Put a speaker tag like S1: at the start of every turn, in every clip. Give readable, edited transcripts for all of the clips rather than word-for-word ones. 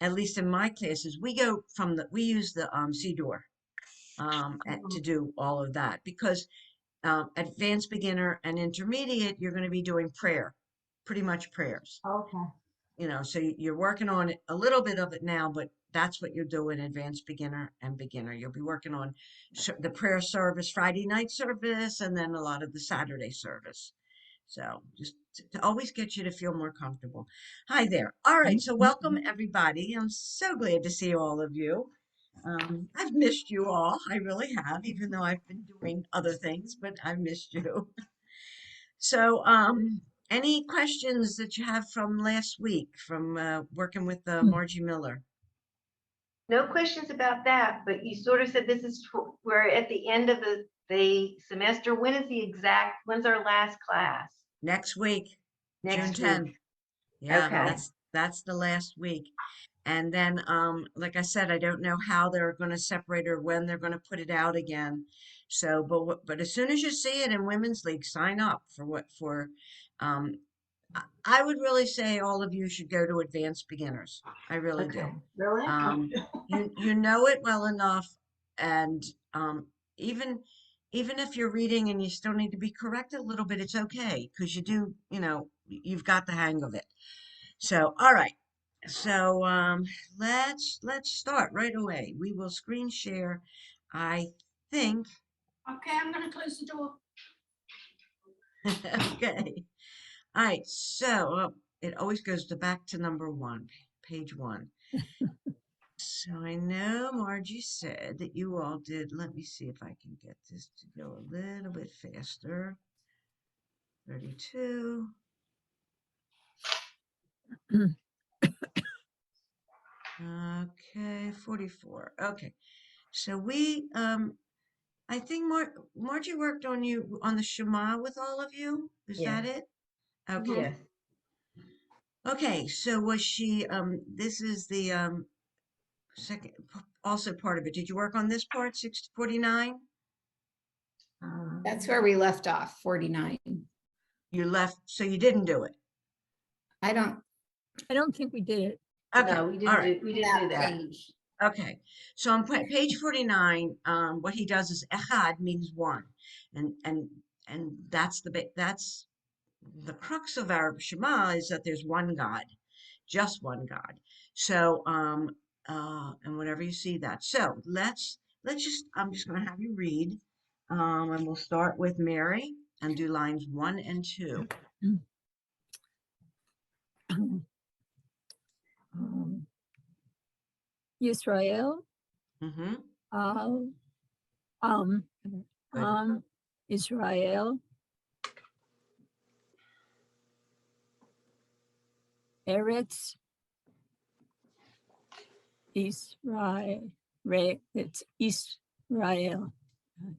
S1: at least in my classes, we use the Siddur to do all of that because advanced beginner and intermediate, you're going to be doing prayer, pretty much prayers.
S2: Okay.
S1: So you're working on it, a little bit of it now, but that's what you'll do in advanced beginner and beginner. You'll be working on the prayer service, Friday night service, and then a lot of the Saturday service. So just to always get you to feel more comfortable. Hi there. All right. So welcome everybody. I'm so glad to see all of you. I've missed you all. I really have, even though I've been doing other things, but I've missed you. So, any questions that you have from last week from working with Margie Miller?
S2: No questions about that, but you sort of said we're at the end of the semester. When's our last class?
S1: Next week, June
S2: Next
S1: 10th.
S2: week.
S1: Yeah,
S2: Okay.
S1: that's the last week. And then, like I said, I don't know how they're going to separate or when they're going to put it out again. So, but as soon as you see it in Women's League, sign up um, I would really say all of you should go to Advanced Beginners. I really
S2: Okay.
S1: do.
S2: Really?
S1: Um, you know it well enough, and even even if you're reading and you still need to be corrected a little bit, it's okay because you've got the hang of it. So, all right. So let's start right away. We will screen share. I think.
S3: Okay, I'm gonna close the door.
S1: Okay. All right. So it always goes back to number one, page one. So I know Margie said that you all did. Let me see if I can get this to go a little bit faster. 32. Okay, 44. Okay. So I think Margie worked on the Shema with all of you. Is
S2: Yes.
S1: that it? Okay.
S2: Yes.
S1: Okay, so was she this is the second also part of it. Did you work on this part, 649?
S3: That's where we left off, 49.
S1: You left, so you didn't do it.
S3: I don't think we did it.
S1: Okay.
S2: No,
S1: All right.
S2: we didn't do that.
S3: Page.
S1: Okay. So on page 49, what he does is echad means one. And that's that's the crux of our Shema is that there's one God, just one God. So and whenever you see that. So let's just I'm just gonna have you read. And we'll start with Mary and do lines 1 and 2.
S3: Israel,
S1: Mm-hmm.
S3: um,
S1: Good.
S3: Israel, Eretz, Israel, it's Israel.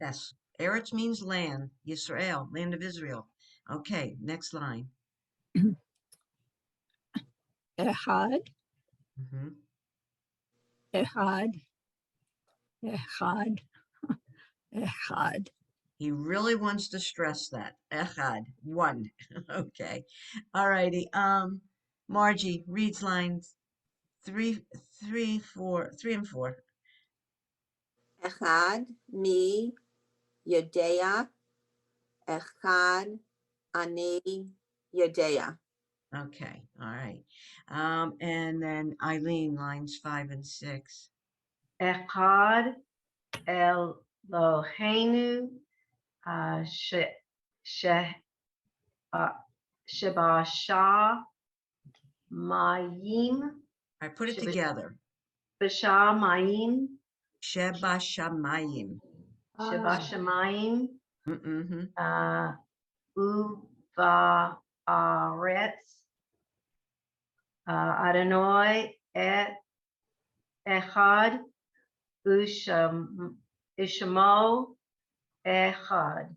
S1: Yes. Eretz means land. Yisrael, land of Israel. Okay, next line.
S3: Ehad,
S1: Mm-hmm.
S3: Ehad, Ehad, Ehad.
S1: He really wants to stress that. Echad, one. Okay. All righty. Margie reads lines 3 and 4.
S4: Echad mi yodea, echad ani yodea.
S1: Okay. All right. And then Eileen, lines 5 and 6.
S2: Echad Eloheinu Shebasha Mayim.
S1: All right, put it together.
S2: Basha Mayim.
S1: Sheba Shamayim.
S2: Shebashamayim.
S1: Mm-hmm.
S2: Uva Aretz. Adonai et Echad. Ushamo Echad.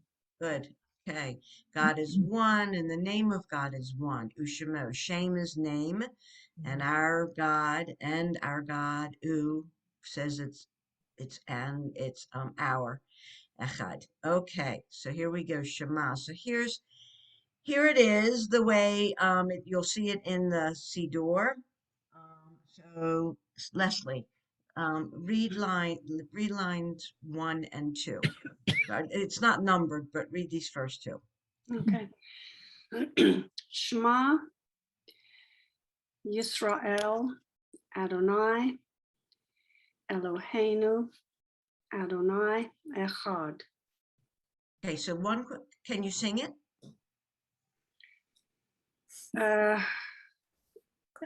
S1: Good. Okay. God is one, and the name of God is one. Ushamo. Shem is name, and our God U says it's our Echad. Okay. So here we go. Shema. So here it is. The way you'll see it in the Siddur. So Leslie, read lines 1 and 2. It's not numbered, but read these first two.
S5: Okay. Shema Yisrael Adonai Eloheinu Adonai Echad.
S1: Okay, so can you sing it?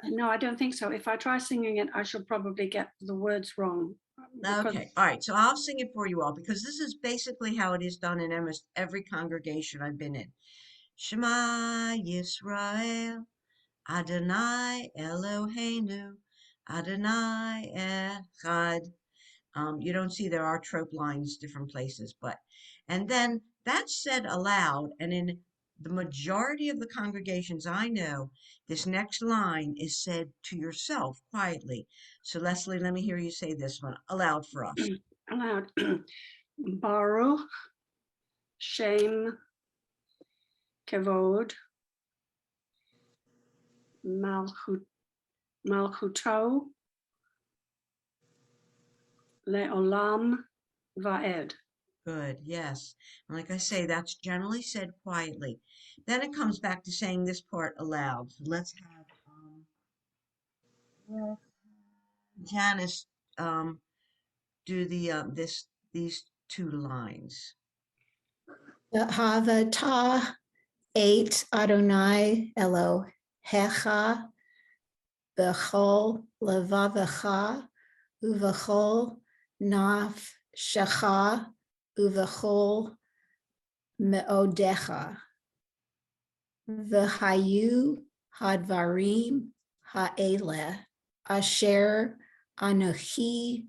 S5: No, I don't think so. If I try singing it, I shall probably get the words wrong. because-
S1: Okay, all right. So I'll sing it for you all because this is basically how it is done in almost every congregation I've been in. Shema Yisrael, Adonai Eloheinu, Adonai Echad. You don't see there are trope lines different places, and then that's said aloud, and in the majority of the congregations I know, this next line is said to yourself quietly. So Leslie, let me hear you say this one aloud for us.
S5: Aloud. Baruch Shem Kevod Malchuto Leolam Vaed.
S1: Good, yes. And like I say, that's generally said quietly. Then it comes back to saying this part aloud. So let's have Janice do these two lines.
S6: Havata eight Adonai Elohecha b'chol levavecha uv'chol nafshecha uv'chol meodecha v'hayu hadvarim ha'eleh asher anochi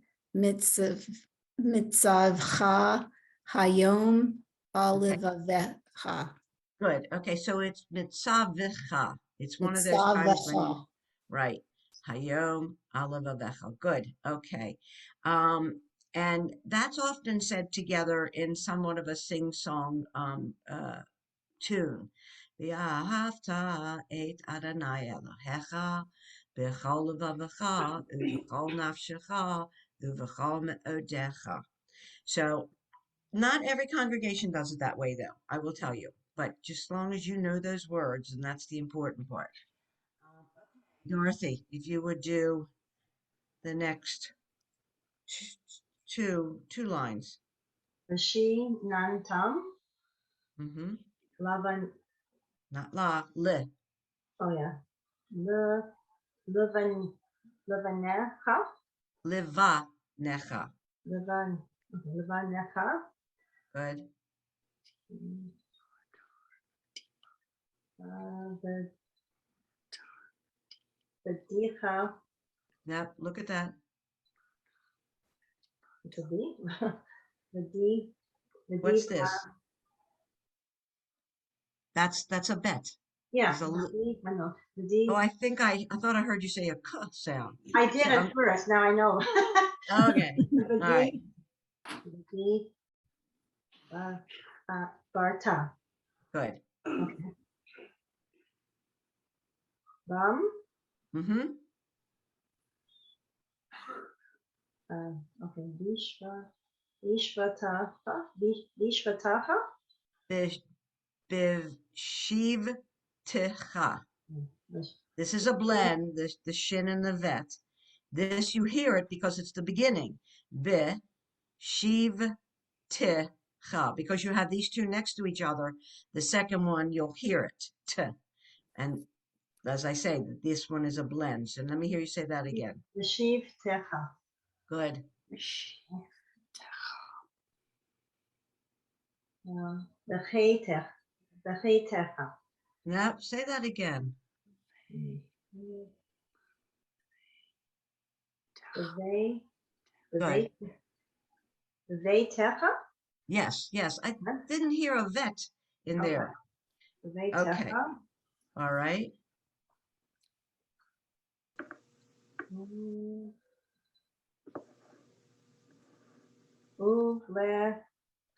S6: mitzavcha hayom Alivavecha.
S1: Good. Okay, so it's mitzavicha. It's one of those times when you
S6: Mitzavecha.
S1: right. Hayom alavavecha. Good. Okay. And that's often said together in somewhat of a sing-song tune. V'ahavta et Adonai Elohecha b'chol levavecha uv'chol nafshecha uv'chol me'odecha. So not every congregation does it that way, though, I will tell you. But just as long as you know those words, and that's the important part. Dorothy, if you would do the next two lines.
S2: Vashi Nantam
S1: Mm-hmm.
S2: Lavan.
S1: Not la, li.
S2: Oh yeah. Levanecha.
S1: Liva necha.
S2: Levanecha.
S1: Good.
S2: The dicha
S1: Now look at that.
S2: to be the
S1: What's
S2: dicha.
S1: this? That's a bet.
S2: Yeah,
S1: There's a
S2: I know.
S1: Oh, I thought I heard you say a k sound.
S2: I did
S1: So
S2: at first. Now I know.
S1: okay. All right.
S2: Barta.
S1: Good.
S2: Okay. Bum.
S1: Mm-hmm.
S2: Okay. Vishvataha.
S1: Biv techa. This is a blend, the shin and the vet. This, you hear it because it's the beginning. Be, shiv, techa. Because you have these two next to each other, the second one, you'll hear it. Te. And as I say, this one is a blend. So let me hear you say that again.
S2: Vishiv techa.
S1: Good.
S2: The techa.
S1: Now, say that again. Good.
S2: The techa.
S1: Yes, yes. I didn't hear a vet in there. Okay. All right.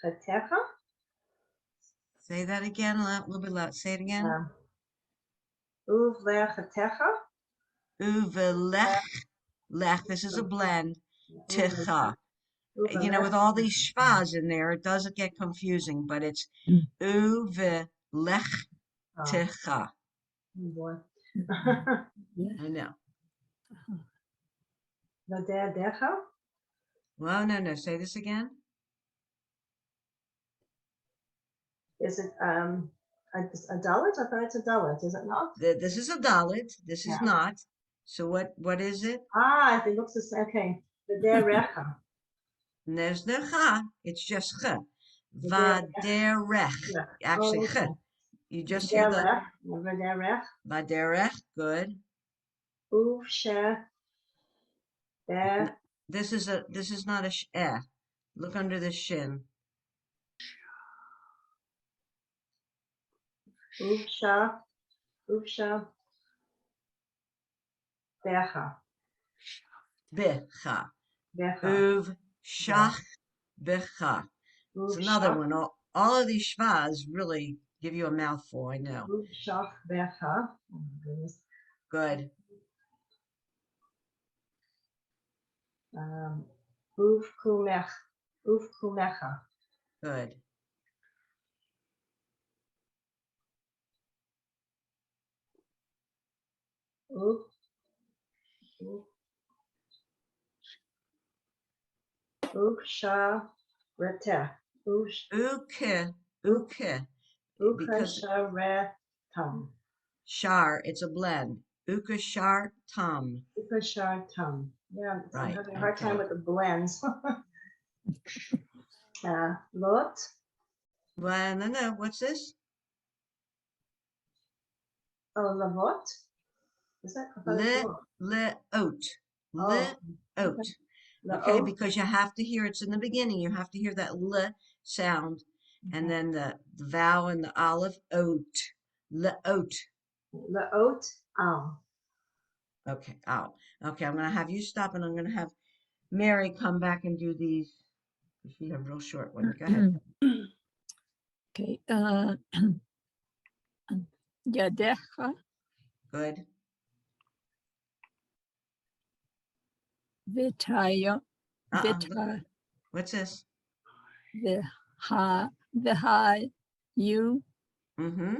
S2: Uvlechetecha.
S1: Say that again, a little bit loud. Say it again.
S2: Uvlechetecha.
S1: Uvelech lech. This is a blend. Ticha.
S2: Uva
S1: You know, with
S2: lech.
S1: all these schwas in there, it doesn't get confusing, but it's
S3: Mm.
S1: uve lech
S2: Oh,
S1: ticha.
S2: boy.
S1: I know.
S2: Vadedecha?
S1: Well, no. Say this again.
S2: Is it a dalit? I thought it's a dalit. Is it not?
S1: This is a dalit. This is
S2: Yeah.
S1: not. So what is it?
S2: Ah, it looks the same. Okay. Vaderecha.
S1: And there's no cha. It's just ch.
S2: Vaderech.
S1: Vaderech.
S2: Yeah.
S1: Actually,
S2: Oh,
S1: ch.
S2: okay.
S1: You just hear the
S2: Vaderech.
S1: vaderech. Good.
S2: Uvshe. Be.
S1: This is not a sh. Eh. Look under the shin.
S2: Uvsha. Uvsha. Becha.
S1: Bicha.
S2: Becha.
S1: Uv shach bicha. It's another
S2: Uvshach.
S1: one. All of these schwas really give you a mouthful. I know.
S2: Uvshach becha. Oh my goodness.
S1: Good.
S2: Uvkumech. Uvkumecha.
S1: Good.
S2: Uv. Uv. Uvsha. Rete.
S1: Uke. Uke. Because
S2: Ukasharetam.
S1: shar, it's a blend. Uke shar tam.
S2: Ukashartam. Yeah, I'm
S1: Right.
S2: having a hard time
S1: Okay.
S2: with the blends. Lot.
S1: Well, no. What's this?
S2: Oh, lavot. Is that? I thought it was
S1: Le
S2: lot.
S1: oat.
S2: Oh,
S1: Le oat.
S2: okay.
S1: Okay,
S2: Laot.
S1: because you have to hear it's in the beginning. You have to hear that l sound, and
S2: Okay.
S1: then the vowel and the olive oat. Le oat.
S2: Laot. Al.
S1: Okay, ow. Okay, I'm gonna have you stop, and I'm gonna have Mary come back and do these. She have real short one. Go ahead.
S3: Okay. Yadecha
S1: Good.
S3: vitayo
S1: Look,
S3: vita
S1: what's this?
S3: viha you
S1: Mm-hmm.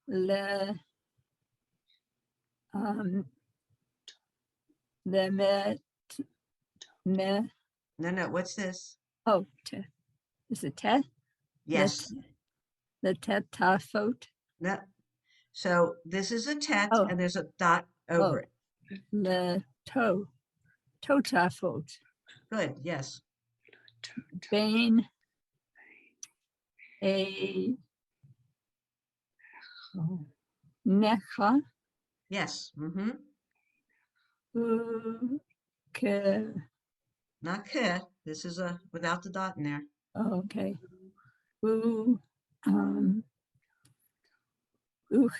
S3: le le me
S1: No. What's this?
S3: oh te is it te
S1: Yes.
S3: the tetafot
S1: No. So this is a tet,
S3: oh
S1: and there's a dot over
S3: oh
S1: it.
S3: le totafot
S1: Good. Yes.
S3: Bain a necha
S1: Yes. Mm-hmm.
S3: u ke
S1: Not ke. This is a without the dot in there.
S3: oh, okay u u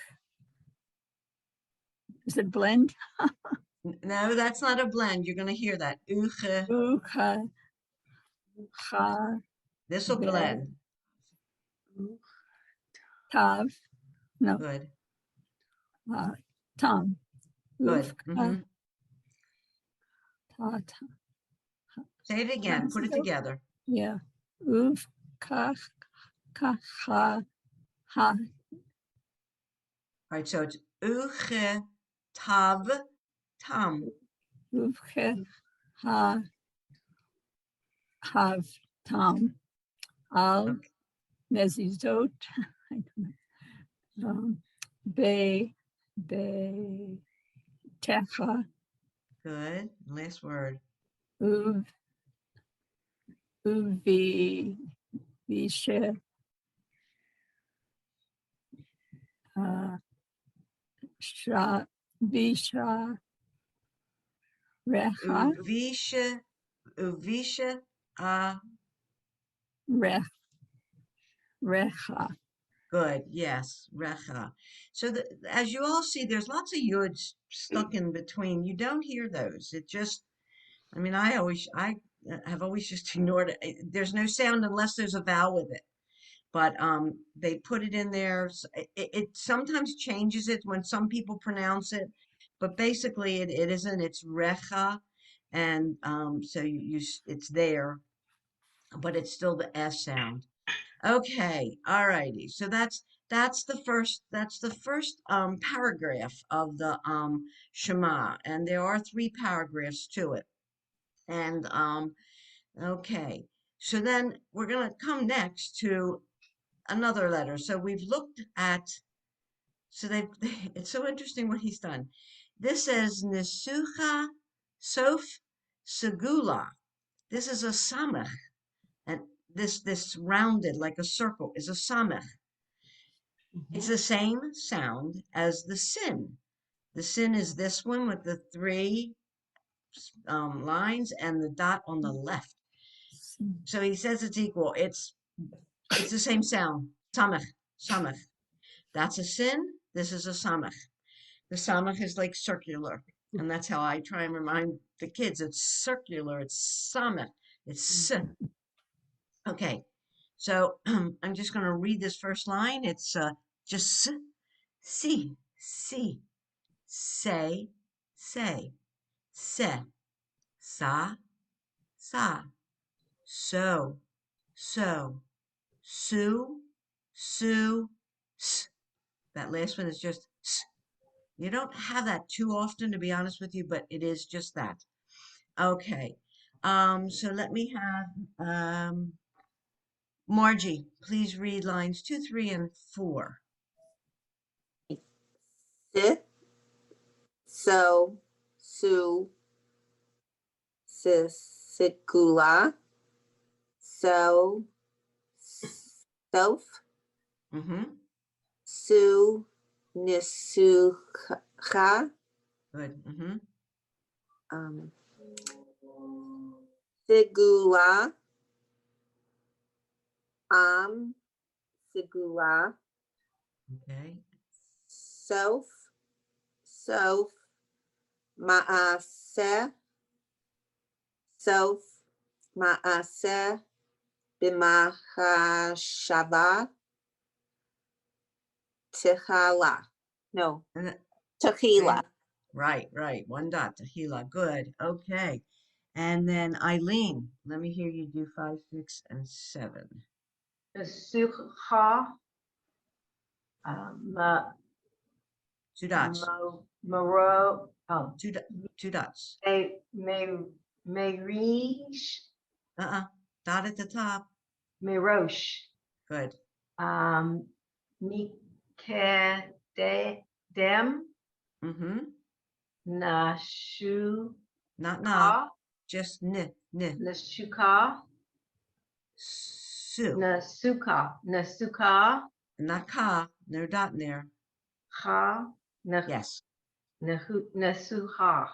S3: is it blend
S1: No, that's not a blend. You're gonna hear that. Uche.
S3: u ha
S1: This will
S3: be
S1: blend.
S3: tav no
S1: Good.
S3: tom
S1: Good.
S3: ufka
S1: Mm-hmm.
S3: ta
S1: Say it again. Put it together.
S3: yeah ufka ka ha ha
S1: All right. So it's uche tav tam.
S3: ufke ha hav tom al
S1: Okay.
S3: mezizot I don't know be techa
S1: Good. Last word.
S3: uv uvi vishe sha visha recha
S1: Uvisha. Uvisha.
S3: rech recha
S1: Good. Yes. Recha. So as you all see, there's lots of yuds stuck in between. You don't hear those. It just, I mean, I have always just ignored it. There's no sound unless there's a vowel with it. But they put it in there. It sometimes changes it when some people pronounce it. but basically it isn't. It's recha, and so it's there, but it's still the S sound. Okay, all righty. So that's the first paragraph of the Shema, and there are 3 paragraphs to it. And okay, so then we're gonna come next to another letter. So we've looked at. So it's so interesting what he's done. This says Nisucha Sof Segula. This is a samech, and this rounded like a circle is a samech. It's the same sound as the sin. The sin is this one with the 3 lines and the dot on the left. So he says it's equal. It's the same sound. Samech, samech. That's a sin. This is a samech. The samach is like circular, and that's how I try and remind the kids. It's circular. It's samach. It's s. Okay, so I'm just going to read this first line. It's just s, see, say, se, sa, so, su, s. That last one is just s. You don't have that too often, to be honest with you, but it is just that. Okay. So let me have Margie, please read lines 2, 3, and 4.
S4: Si, so, su, sikula, so, sof,
S1: Mm-hmm.
S4: su, nisucha,
S1: Good. Mm-hmm.
S4: sigula, sigula,
S1: Okay.
S4: sof, maaseh, sof, maaseh, b'machashava, techala. No,
S1: And then,
S4: tequila.
S1: right. 1 dot. Tahila. Good. Okay. And then Eileen, let me hear you do 5, 6, and 7.
S2: Nisucha,
S1: 2 dots.
S2: Maro, oh,
S1: 2 dots.
S2: Merish,
S1: Dot at the top.
S2: Merosh,
S1: Good.
S2: Nikedem,
S1: Mm-hmm.
S2: Nashuka,
S1: Not na. Just n.
S2: Nashuka,
S1: Su.
S2: Nasuka,
S1: Not ka. No dot in there.
S2: Ha,
S1: Yes.
S2: Nasuha,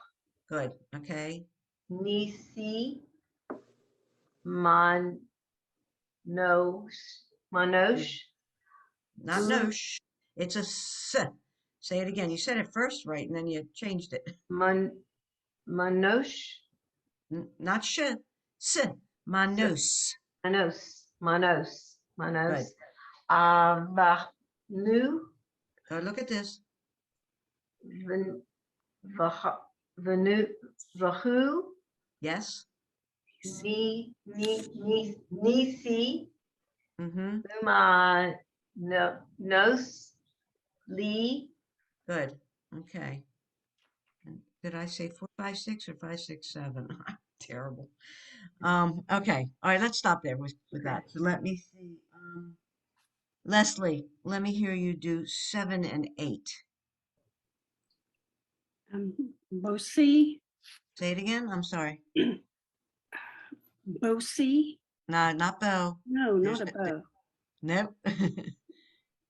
S1: Good. Okay.
S2: Nisi, Manosh,
S1: Not no sh. It's a s. Say it again. You said it first right, and then you changed it.
S2: Manosh,
S1: Not sh. S. Manos.
S2: Manos,
S1: Good.
S2: Vahnu,
S1: Go look at this.
S2: Vahu,
S1: Yes.
S2: Nisi,
S1: Mm-hmm.
S2: Nos, Lee,
S1: Good. Okay. Did I say 4, 5, 6 or 5, 6, 7? Terrible. Okay. All right, let's stop there with that. So let me see. Leslie, let me hear you do 7 and 8.
S5: Bosi,
S1: Say it again. I'm sorry.
S5: Bosi.
S1: No, not bow.
S5: No,
S1: There's
S5: not a bow.
S1: Nope.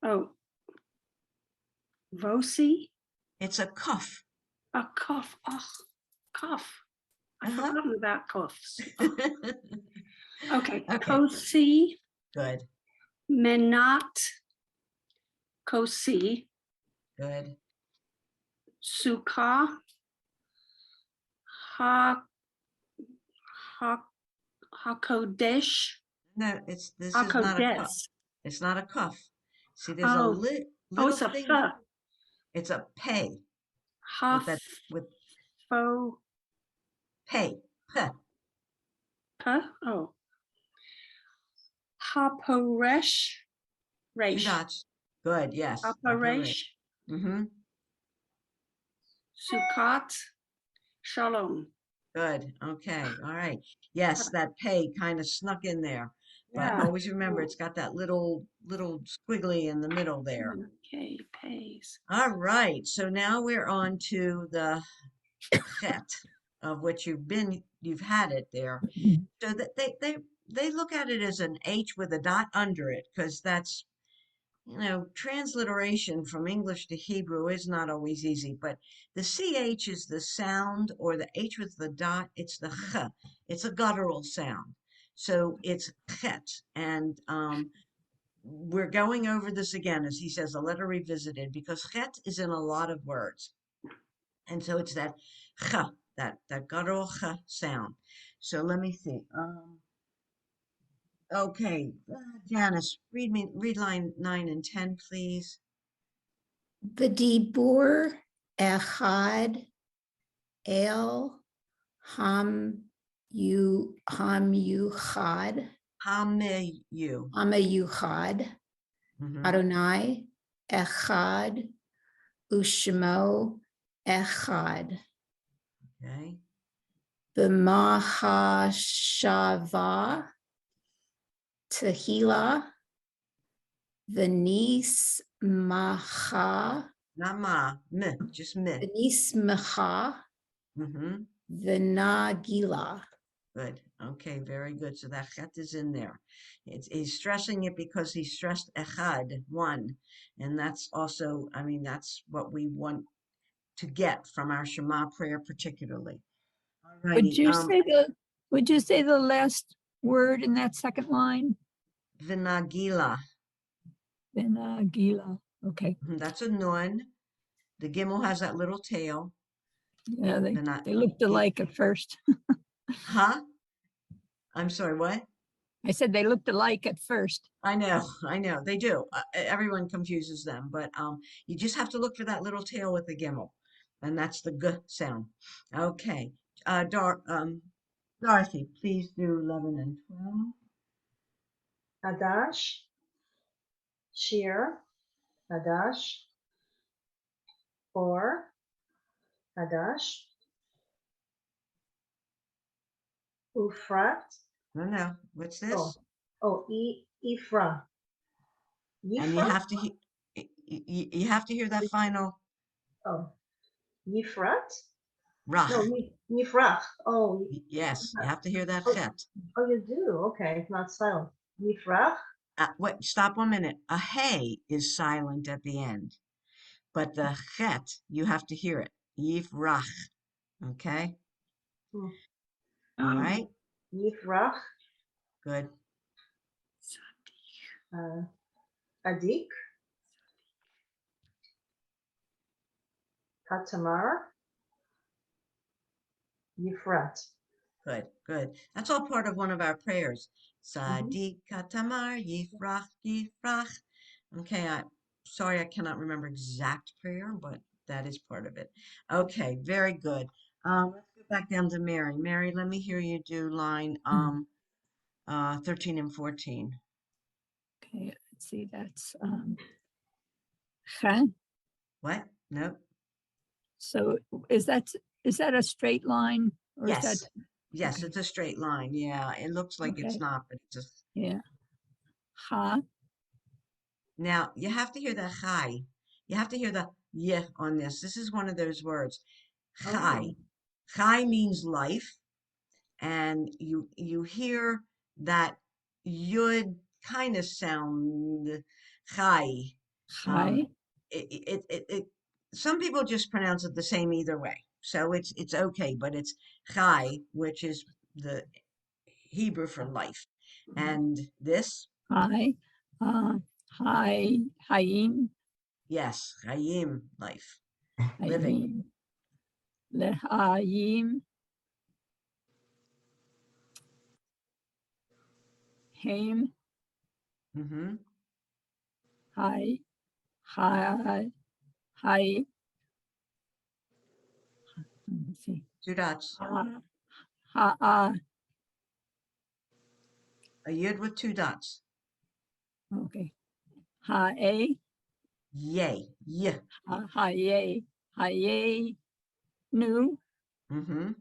S5: Oh, Vosi,
S1: It's a cuff.
S5: a cough. Oh, cough. I've
S1: Uh-huh.
S5: forgotten about coughs. Okay,
S1: Okay.
S5: Kosi,
S1: Good.
S5: Menat, Kosi,
S1: Good.
S5: Suka, Ha, Hakodesh,
S1: No, this is not a cuff.
S5: Hakodes.
S1: It's not a cuff. See, there's a
S5: Oh,
S1: little
S5: it's a
S1: thing.
S5: F.
S1: It's a pay. with that, with
S5: Hafo,
S1: pay. Huh.
S5: oh. Haporesh,
S1: Two
S5: Resh,
S1: dots. Good, yes.
S5: Haporesh,
S1: Mm-hmm.
S5: Sukkot, Shalom.
S1: Good. Okay. All right. Yes, that pay kind of snuck in there. But
S5: Yeah.
S1: always remember it's got that little squiggly in the middle there.
S5: Okay, pays.
S1: All right. So now we're on to the chet, of which you've had it there. So that they look at it as an H with a dot under it, because that's, transliteration from English to Hebrew is not always easy, but the CH is the sound, or the H with the dot, it's the ch. It's a guttural sound. So it's chet. And we're going over this again, as he says, a letter revisited, because chet is in a lot of words. And so it's that ch, that guttural ch sound. So let me see. Okay, Janice, read line 9 and 10, please.
S6: V'dibur echad el yuchad
S1: Hameyu.
S6: hamayuchad
S1: Mhm.
S6: Adonai echad ushmo echad
S1: Okay.
S6: v'mahashava tehila v'nis macha
S1: Not ma, just me.
S6: v'nis macha
S1: Mm-hmm.
S6: v'nagila.
S1: Good. Okay, very good. So that chet is in there. He's stressing it because he stressed echad, one. And that's also, that's what we want to get from our Shema prayer particularly. All
S3: Would
S1: righty.
S3: you say the last word in that second line?
S1: Vinagila.
S3: Then Gila. Okay.
S1: That's a nun. The gimel has that little tail.
S3: Yeah,
S1: Vina-
S3: they looked alike at first.
S1: Huh? I'm sorry, what?
S3: I said they looked alike at first.
S1: I know, they do. Everyone confuses them, but you just have to look for that little tail with the gimel, and that's the g sound. Okay, Dorothy, please do 11 and 12.
S2: Hadash, Shir, Hadash, or Hadash, Ufrat.
S1: No, what's
S2: Oh,
S1: this?
S2: Ifra.
S1: And you
S2: Yifra?
S1: have to you have to hear that final
S2: Oh, Yifrat?
S1: rach.
S2: No, Yifrach. Oh,
S1: Yes, you have to hear that
S2: oh,
S1: chet.
S2: oh, you do. Okay, it's not silent. Yifrach.
S1: Wait, stop 1 minute. A hey is silent at the end, but the chet, you have to hear it. Yifrach. Okay?
S2: Hmm.
S1: All right?
S2: Yifrach.
S1: Good.
S2: Adik. Katamar. Yifrat.
S1: Good. That's all part of one of our prayers.
S2: Mhm.
S1: Sadiq katamar yifrach. Okay, sorry I cannot remember exact prayer, but that is part of it. Okay, very good. Let's go back down to Mary. Mary, let me hear you do line 13 and 14.
S3: Okay, let's see. That's Chen.
S1: What? No.
S3: So is that a straight line or is that
S1: Yes. Yes,
S3: okay?
S1: it's a straight line. Yeah, it looks like it's
S3: Okay.
S1: not, but it's just.
S3: Yeah. Ha.
S1: Now, you have to hear the chai. You have to hear the yeh on this. This is one of those words. Chai.
S2: Oh.
S1: Chai means life, and you hear that yud kind of sound chai. Um,
S3: Hi.
S1: it some people just pronounce it the same either way. So it's okay, but it's chai, which is the Hebrew for life. And this,
S3: Hi. Hi. Hayim.
S1: yes, chayim, life, living.
S3: Hayim. Lehayim. Haim.
S1: Mm-hmm.
S3: Hi. Hi. Hi.
S1: 2 dots.
S3: Ha,
S1: A yud with 2 dots.
S3: okay. Ha-A,
S1: Yay. Yeah.
S3: ha-ye, ha-ye, nu,
S1: Mm-hmm.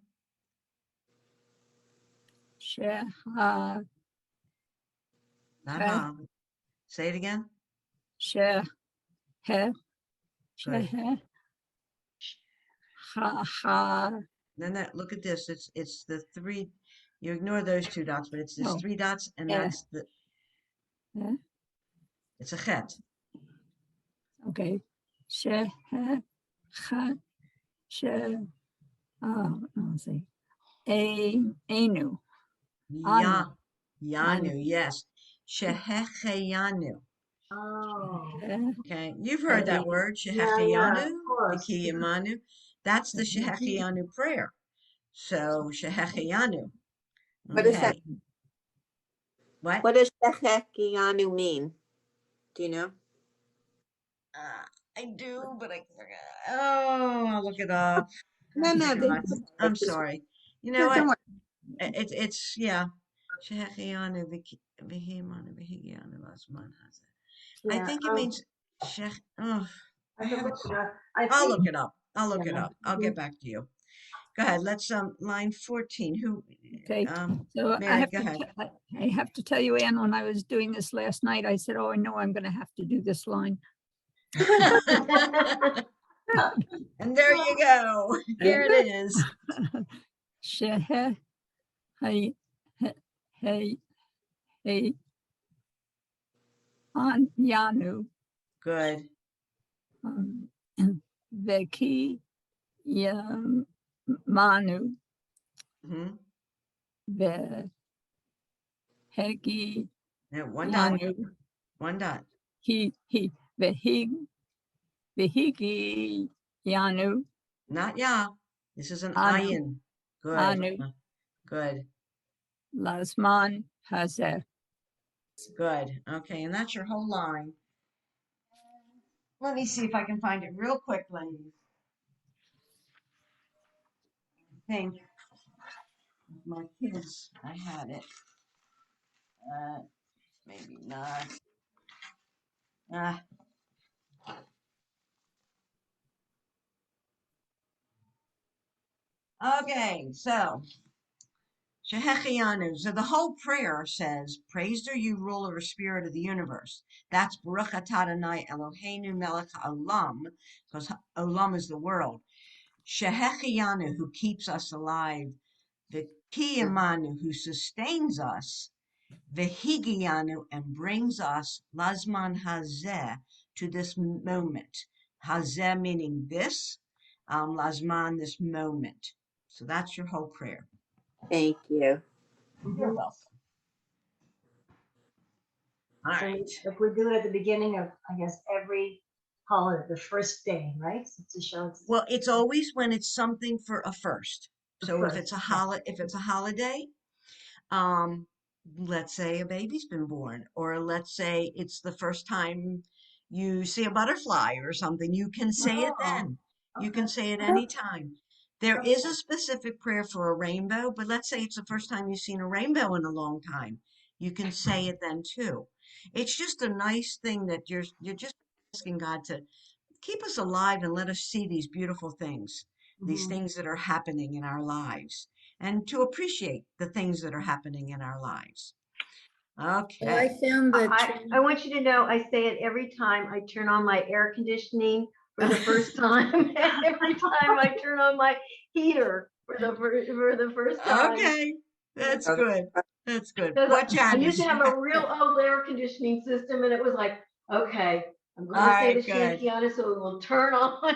S3: she-ha,
S1: Not
S3: he,
S1: ha. Say it again.
S3: she-he,
S1: Good.
S3: she-he, ha-ha,
S1: Then look at this. It's the 3. You ignore those 2 dots, but it's this
S3: oh,
S1: 3 dots, and
S3: eh,
S1: that's the.
S3: eh,
S1: It's a chet.
S3: okay. She-he, ha, she, let's see. Anu,
S1: Ya.
S3: anu, anu,
S1: Yanu. Yes. Shehecheyanu.
S2: Oh.
S3: she,
S1: Okay. You've heard that word.
S2: Yeah, yeah,
S1: Shehecheyanu.
S2: of course.
S1: Vikiyamanu. That's the Shehecheyanu prayer. So Shehecheyanu.
S4: What does that,
S1: Okay. What?
S4: what does Shehekianu mean? Do you know?
S1: I do, but I forgot. Oh, I'll look it up. I
S4: No, no,
S1: forgot. I'm
S4: just,
S1: sorry. You know
S4: no,
S1: what?
S4: don't worry.
S1: It's yeah. Shehechianu vihimanu vihigianu lasman hazeh. I
S2: Yeah,
S1: think it means shech. Oh,
S2: I can look it up. I
S1: I'll
S2: think,
S1: look it up. I'll look it
S2: yeah.
S1: up. I'll get back to you. Go ahead. Let's line 14. Who?
S3: okay. So
S1: Mary, go ahead.
S3: I have to tell you, Ann, when I was doing this last night, I said, oh, I know I'm going to have to do this line.
S1: And there you go. Here it is.
S3: Shehe, hey, hey, hey, an yanu,
S1: Good.
S3: veki yam manu,
S1: Hmm.
S3: ve hegi
S1: Yeah, one dot.
S3: yanu,
S1: One dot.
S3: vehig, vehigi yanu,
S1: Not ya. This is an
S3: anu,
S1: ayin. Good.
S3: anu,
S1: Good.
S3: lasman hazeh.
S1: Good. Okay, and that's your whole line. Let me see if I can find it real quick, ladies. I think my kids, I had it. Maybe not. Ah. Okay, so Shehechianu. So the whole prayer says, "Praised are you, ruler or spirit of the universe." That's Baruch atah Adonai Eloheinu melech haolam, because olam is the world. Shehechianu, who keeps us alive. The Kiyamanu, who sustains us. Vehigianu, and brings us Lazman Hazeh, to this moment. Hazeh meaning this, Lazman, this moment. So that's your whole prayer.
S4: Thank you.
S1: You're welcome. All
S2: so
S1: right.
S2: if we do it at the beginning of, I guess, every holiday, the first day, right? So to show it's
S1: Well, it's always when it's something for a first.
S2: the
S1: So
S2: first.
S1: if it's a holiday, um, let's say a baby's been born, or let's say it's the first time you see a butterfly or something, you can say it
S2: Oh,
S1: then. You
S2: okay.
S1: can say it anytime. There is a specific prayer for a rainbow, but let's say it's the first time you've seen a rainbow in a long time. You can say it then too. It's just a nice thing that you're just asking God to keep us alive and let us see these beautiful things, these
S2: Mhm.
S1: things that are happening in our lives, and to appreciate the things that are happening in our lives.
S6: So I
S1: Okay.
S6: found the
S2: I want you to know, I say it every time I turn on my air conditioning for the first time, and every time I turn on my heater for the first time.
S1: Okay. That's good. That's good.
S2: Because
S1: What,
S2: I used
S1: Janice?
S2: to have a real old air conditioning system, and it was like, okay, I'm
S1: All
S2: going to say
S1: right,
S2: the
S1: good,
S2: Shankiana, so it will turn on.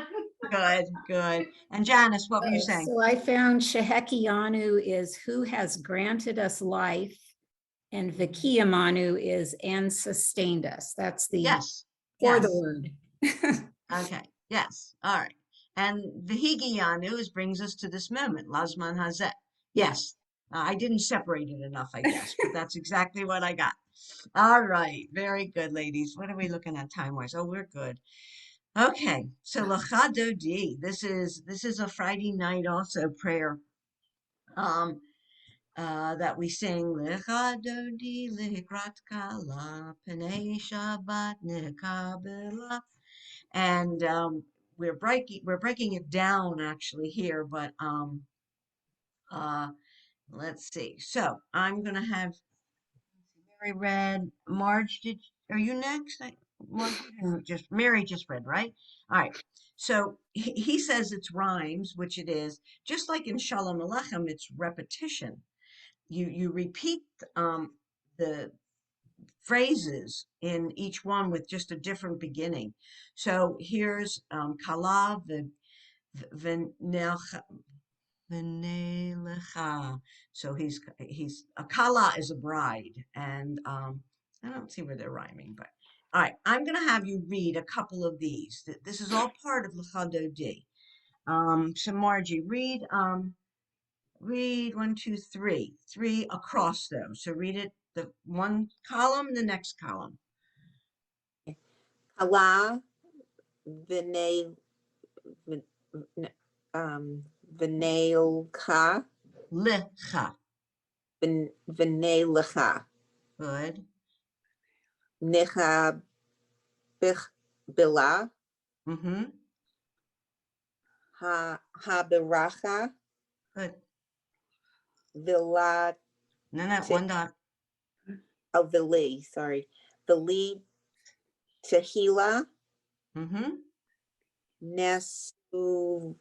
S1: good, good. And Janice, what were you saying?
S6: So I found Shehekianu is who has granted us life, and Vikiyamanu is and sustained us. That's the
S1: Yes,
S6: for the
S1: yes.
S6: word.
S1: Okay, yes. All right. And Vihigiyanu is brings us to this moment, Lazman Hazet. Yes. I didn't separate it enough, I guess, but that's exactly what I got. All right. Very good, ladies. What are we looking at time-wise? Oh, we're good. Okay, so Lecha Dodi. This is a Friday night also prayer. That we sing Lecha Dodi Likrat Kala Pnei Shabbat Nekabela, and we're breaking it down actually here, but let's see. So I'm gonna have Mary read. Marge, are you next? Marge, Mary just read, right? All right. So he says it's rhymes, which it is. Just like in Shalom Aleichem, it's repetition. You repeat the phrases in each one with just a different beginning. So here's Kala v'nelecha. So he's a Kala is a bride, and I don't see where they're rhyming, but all right. I'm gonna have you read a couple of these. This is all part of Lecha Dodi. So Margie, read 1, 2, 3, 3 across them. So read it the one column, the next column.
S4: Kala v'nei v'neilcha
S1: Lecha.
S4: v'neilecha
S1: Good.
S4: necha bila
S1: Mm-hmm.
S4: habiracha
S1: Good.
S4: vila
S1: No, one dot.
S4: vili, sorry, vili tehila
S1: Mm-hmm.
S4: nesucha.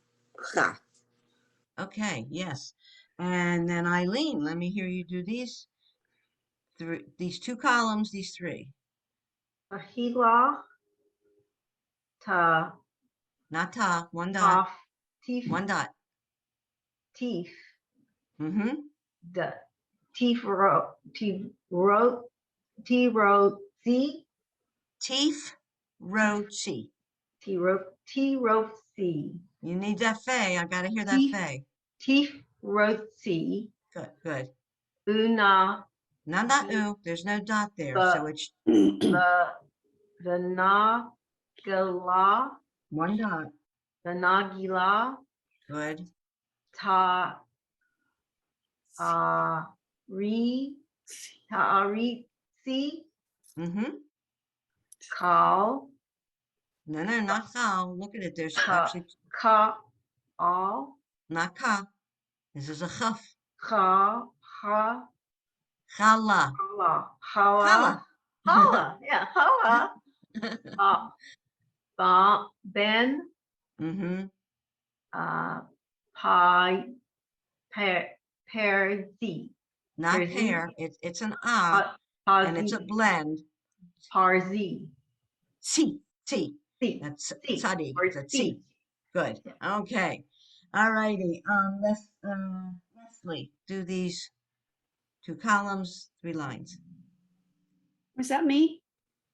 S1: Okay, yes. And then Eileen, let me hear you do these two columns, these three.
S2: Tahila, ta,
S1: Not ta, one dot,
S2: off, teeth,
S1: one dot.
S2: teeth,
S1: Mm-hmm.
S2: the, teeth, ro, teeth, ro, T, ro, C,
S1: Teef, roti.
S2: T, ro, T, ro, C,
S1: You need that fey. I gotta hear that
S2: teeth,
S1: fey.
S2: teeth, ro, C,
S1: Good, good.
S2: una,
S1: Not that ooh, there's no dot there.
S2: the,
S1: So it's
S2: the na, gala,
S1: one dot.
S2: the nagila,
S1: Good.
S2: ta, re, ta, si,
S1: Mm-hmm.
S2: call,
S1: No, not ka. Look at it. There's
S2: ka,
S1: actually
S2: ka, all,
S1: not ka. This is a chaf.
S2: ha, ha,
S1: Chala.
S2: hala, hala,
S1: Chala.
S2: hala, yeah, hala, ben,
S1: Mm-hmm.
S2: pi, perzi,
S1: Not
S2: perzi,
S1: pear. It's an ah, and it's a
S2: pazi,
S1: blend.
S2: parzi,
S1: T.
S2: si,
S1: That's
S2: si,
S1: tzadi.
S2: or
S1: It's a
S2: si.
S1: T. Good. Okay. All righty. Leslie, do these two columns, 3 lines.
S5: Was that me?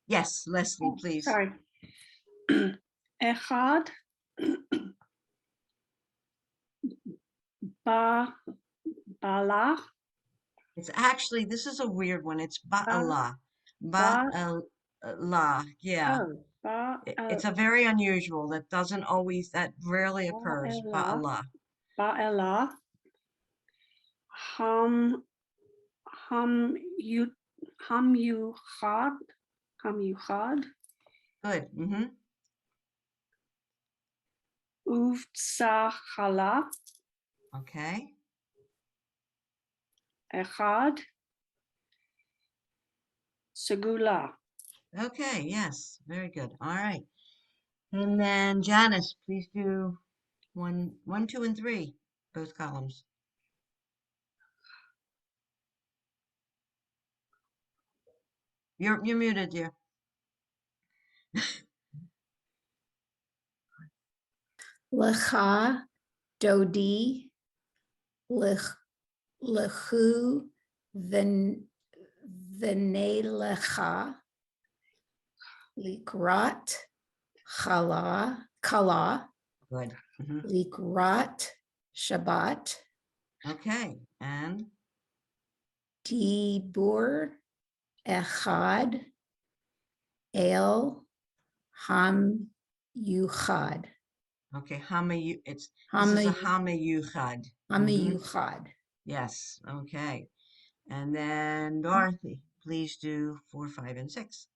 S1: Yes, Leslie,
S5: Oh,
S1: please.
S5: sorry. Echad ba bala
S1: It's actually, this is a weird one. It's ba'ala.
S5: ba
S1: Ba'ala. Yeah.
S5: oh ba
S1: It's a very unusual. That rarely occurs.
S5: ela
S1: Ba'ala.
S5: ba ela ham ham you ham you had
S1: Good. Mm-hmm.
S5: uvtsachala
S1: Okay.
S5: echad segula.
S1: Okay. Yes. Very good. All right. And then Janice, please do 1, 2, and 3, both columns. You're muted, dear.
S6: Lecha, Dodi, Lechu, Venelecha, Likrat, Kala,
S1: Good. Hmm.
S6: Likrat, Shabbat,
S1: Okay. And
S6: Dibur, Echad, El, Ham, Yuchad.
S1: Okay, Hama, this is a
S6: Hama
S1: Hama Yuchad.
S6: Yuchad.
S1: Yes, okay. And then Dorothy, please do 4, 5, and 6.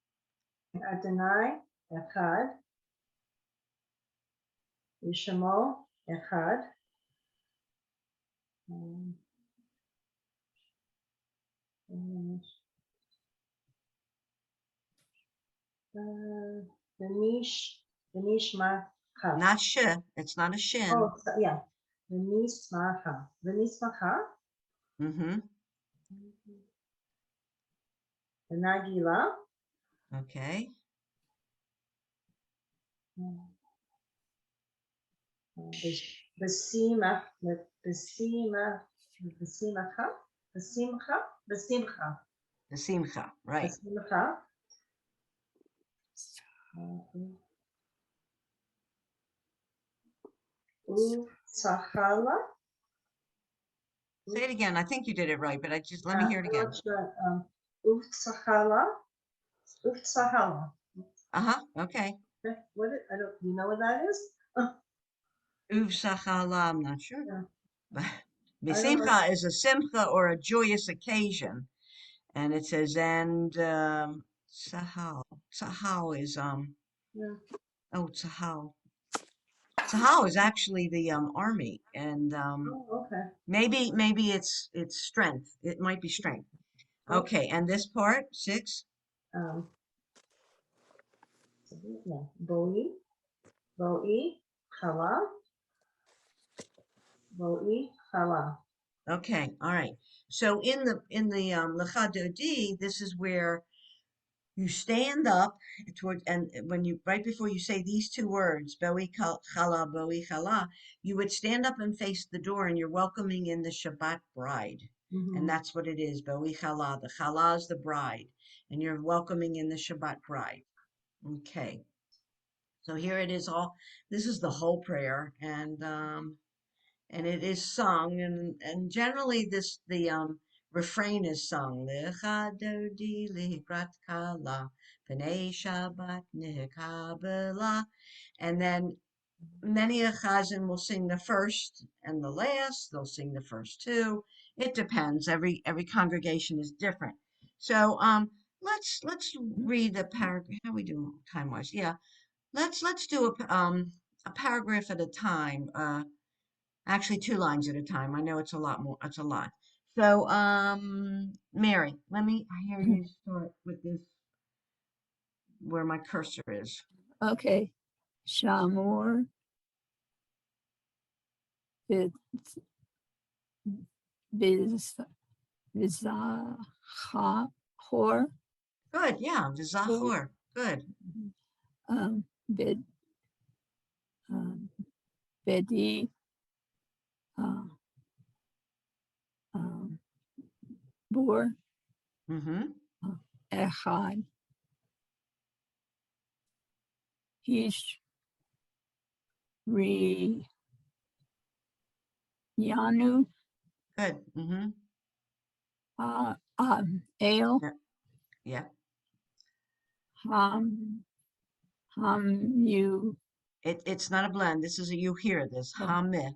S7: Adonai Echad, Yishamo Echad, Venishmacha.
S1: Not sh, it's not a shin.
S7: Oh, yeah. Venishmacha. Venishmacha.
S1: Mm-hmm.
S7: Venagila.
S1: Okay.
S7: Besimach. Besimach. Besimacha. Besimcha. Besimcha.
S1: The simcha, right.
S7: Besimcha. Utsachala.
S1: Say it again. I think you did it right, but let me
S7: Yeah,
S1: hear it
S7: I'm
S1: again.
S7: not sure. Utsachala. Utsachala.
S1: Uh-huh. Okay.
S7: What it, I don't, you know what that is?
S1: Uv sachala, I'm not sure.
S7: Yeah.
S1: But
S7: I don't know.
S1: simcha is a simcha or a joyous occasion. And it says, and sahal. Sahal is
S7: Yeah.
S1: oh Sahal. Sahal is actually the army. And
S7: Oh, okay.
S1: maybe it's strength. It might be strength. Okay, and this part, 6.
S7: Um, yeah. Boi, chala, chala.
S1: Okay, all right. So in the Lecha Dodi, this is where you stand up toward, and when you right before you say these two words, boi chala, you would stand up and face the door, and you're welcoming in the Shabbat bride, and
S7: Mm-hmm.
S1: that's what it is, boi chala. The chala is the bride, and you're welcoming in the Shabbat bride. Okay, so here it is. All this is the whole prayer, and it is sung, and generally the refrain is sung, Lecha dodi likrat kala pnei Shabbat nehkabela, and then many a chazan will sing the first and the last. They'll sing the first two. It depends. Every congregation is different. So let's read the paragraph. How we do time wise? Yeah, let's do a paragraph at a time. Actually, 2 lines at a time. I know it's a lot more. It's a lot. So, Mary, let me hear you start with this where my cursor is.
S3: Okay. Shamor, Biz, Biz, Bizahor,
S1: Good. Yeah. The Zachor. Good.
S3: Bid, um, Bedi, uh, um, Bor,
S1: Mm-hmm.
S3: Echad, Ish, Ri, Yanu,
S1: Good. Mm-hmm.
S3: Ale,
S1: Yeah. Yeah.
S3: Ham, You,
S1: It's not a blend. This is a you hear this. Hameh.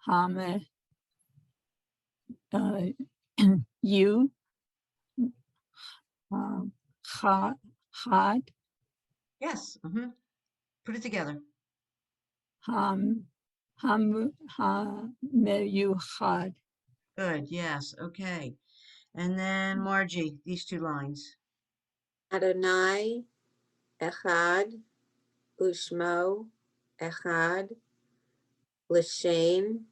S3: Hame, You, Had,
S1: Yes. Mm-hmm. Put it together.
S3: Hameyuchad.
S1: Good. Yes. Okay. And then Margie, these 2 lines.
S4: Adonai Echad, Ushmo Echad, L'Shem,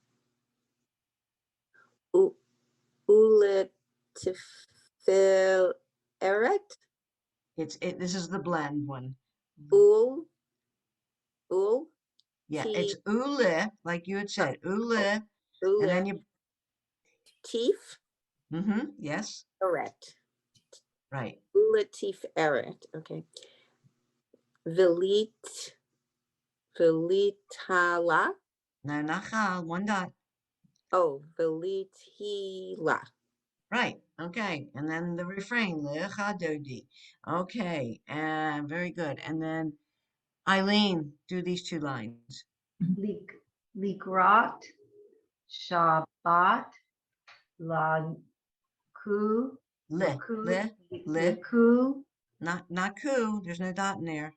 S4: Uletiferet,
S1: This is the blend one.
S4: Ul, Ul,
S1: Yeah.
S4: T,
S1: It's ule, like you had said. Ule. And then you.
S4: Ulatif
S1: Mm-hmm. Yes.
S4: Eret.
S1: Right.
S4: Ulatif Eret. Okay. Velitala.
S1: No, nachal, 1 dot.
S4: Oh, Velitila.
S1: Right. Okay. And then the refrain, lecha dodi. Okay. And very good. And then Eileen, do these 2 lines.
S2: Likrat, Shabbat, Laku,
S1: Li, li, li,
S2: Laku,
S1: not ku. There's no dot in there.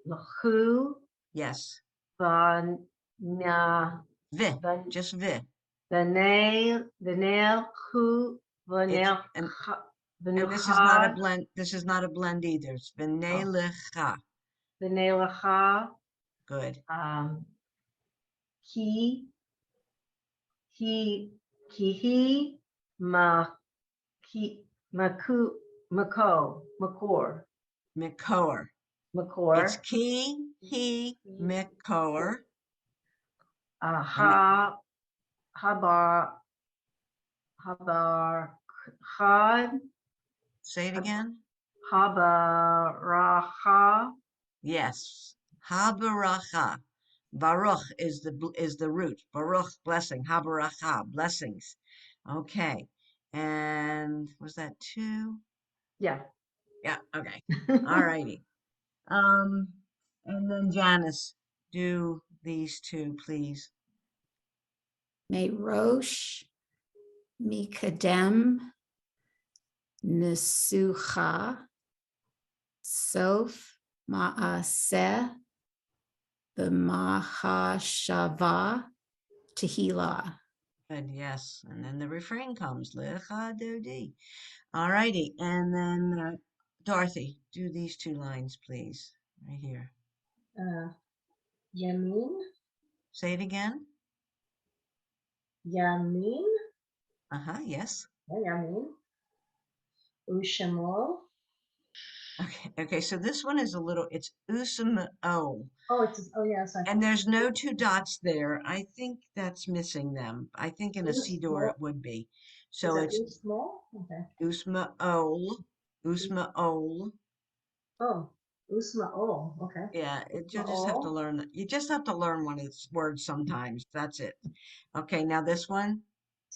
S2: Laku,
S1: Yes.
S2: Vana,
S1: Vi, just vi.
S2: Vanel, Ku,
S1: It's
S2: Vanel,
S1: and this is not a
S2: Vanucha,
S1: blend. This is not a blend either. It's v'nelecha.
S2: Vanelacha,
S1: Good.
S2: Ki, Kihi, Ma, Ki, Maku, Makor,
S1: Mikor. It's
S2: Makor,
S1: ki, he, mikor. And
S2: Habar, Chad,
S1: say it again.
S2: Habaracha,
S1: Yes. Habaracha. Baruch is the root. Baruch, blessing. Habaracha, blessings. Okay. And was that 2?
S2: yeah.
S1: Yeah. Okay. All righty. And then Janice, do these 2, please.
S6: Merosh, Mikadem, Nesucha, Sof, Maaseh, B'mahashava, Tehillah.
S1: Good, yes. And then the refrain comes, Lecha Dodi. All righty. And then Dorothy, do these 2 lines, please. Right here.
S7: Yamin,
S1: Say it again.
S7: Yamin,
S1: Yes.
S7: Yamin, Ushamol.
S1: Okay, so this one is it's Usam O.
S7: Oh, yes.
S1: And there's no 2 dots there. I think that's missing them. I think in a Sidor
S7: Usmo.
S1: it would be.
S7: Is
S1: So
S7: that
S1: it's
S7: Usmo? Okay.
S1: Usma Ol. Usma Ol.
S7: Oh, Usmaol. Okay.
S1: Yeah, you'll just have to
S7: Usmaol.
S1: learn. You just have to learn one of its words sometimes. That's it. Okay, now this one.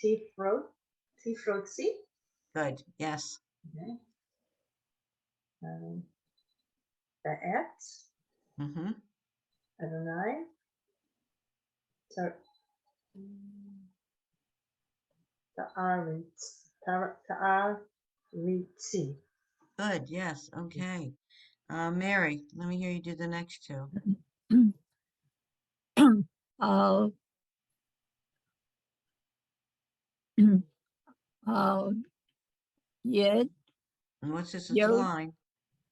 S7: Tifrot. Tifrotzi.
S1: Good. Yes.
S7: Okay. Ba'et.
S1: Mm-hmm.
S7: Adonai. Ta'aritz. Ta'aritzi.
S1: Good. Yes. Okay. Mary, let me hear you do the next 2.
S3: I'll, I'll Yed,
S1: And what's this? It's a
S3: Yod,
S1: line.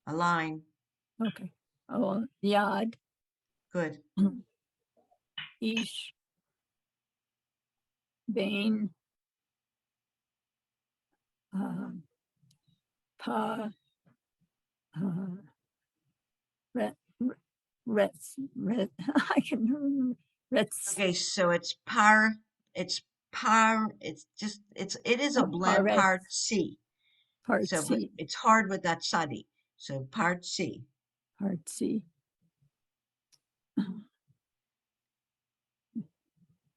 S1: A line.
S3: okay. Oh, Yad,
S1: Good.
S3: Ish, Bain, Pa, Ret, Rets, Ret, I can remember, Rets,
S1: Okay, so it's par. It's par. It is a blend
S3: Paret,
S1: part C.
S3: Part
S1: So, but
S3: C,
S1: it's hard with that sadi. So part C.
S3: Part C.